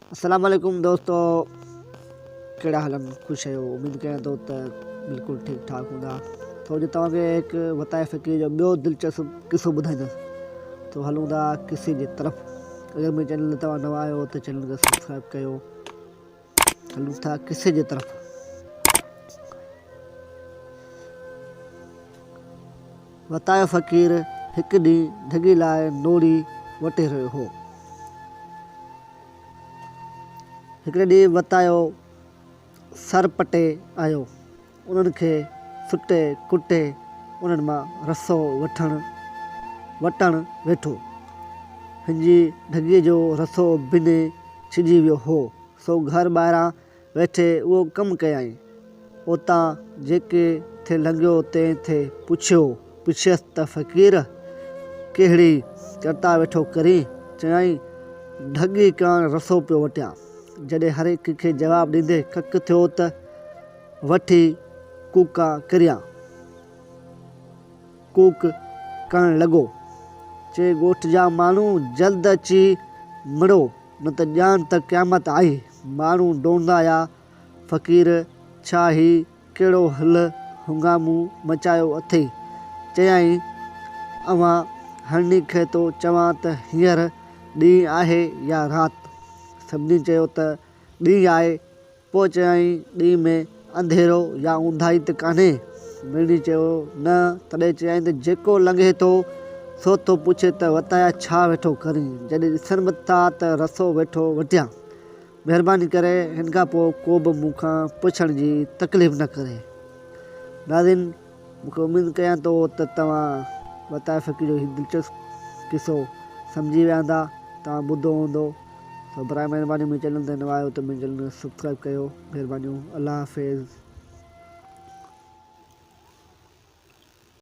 अस्सलाम वालेकुम दोस्तों, कहिड़ा हालनि? ख़ुशि आहियो? उमेद कयां थो त बिल्कुलु ठीकु ठाक हूंदा। तो अॼु तव्हांखे हिकु वताए फ़क़ीर जो ॿियो दिलचस्प किसो ॿुधाईंदुसि। तो हलूं था किसे जी तरफ़। अगर मुंहिंजे चैनल ते तव्हां नवां आहियो त चैनल खे सब्सक्राइब कयो। हलूं था किसे जी तरफ़। वतायो फ़क़ीर हिकु ॾींहुं ढॻी लाइ नोड़ी वटे रहियो हो। हिकिड़े ॾींहुं वतायो सर पटे आयो। उन्हनि खे सुटे कुटे उन्हनि मां रसो वटणु वेठो। हिनजी ढॻीअ जो रसो बिने छिॼी वियो हो, सो घर ॿाहिरां वेठे उहो कमु कयई। उतां जेके थे लंघियो तंहिं थे पुछियसि त फ़क़ीर कहिड़ी करता वेठो करी? चयाईं ढॻी करणु रसो पियो वटियां। जॾहिं हर हिक खे जवाबु ॾींदे कक थियो त वठी कूका करियां। कूक करणु लॻो, चए ॻोठ जा माण्हू जल्द अची मिड़ो, न त ॼाण त क़यामत आई। माण्हू डोड़ंदा आया, फ़क़ीर छा ही कहिड़ो हल हुंगामू मचायो अथई? चयाईं अवां हरणी खे थो चवां त हींअर ॾींहुं आहे या राति? सभिनी चयो त ॾींहुं आहे। पोइ चयाईं ॾींहं में अंधेरो या ऊंधाई त कान्हे? मिड़नी चयो न। तॾहिं चयाईं त जेको लंघे थो सो थो पुछे त वताया छा वेठो करी? जॾहिं ॾिसनि बि था त रसो वेठो वटियां। महिरबानी करे हिन खां पोइ को बि मूंखां पुछण जी तकलीफ़ न करे। नाज़रीन, मूंखे उमेद कयां थो त तव्हां वताये फ़क़ीर जो दिलचस्प किसो सम्झी विया हूंदा। तव्हां ॿुधो हूंदो। तो बराए महिरबानी मुंहिंजे चैनल ते नवां आहियो त मुंहिंजे चैनल खे सब्सक्राइब कयो। महिरबानी। अल्लाह हाफ़िज़।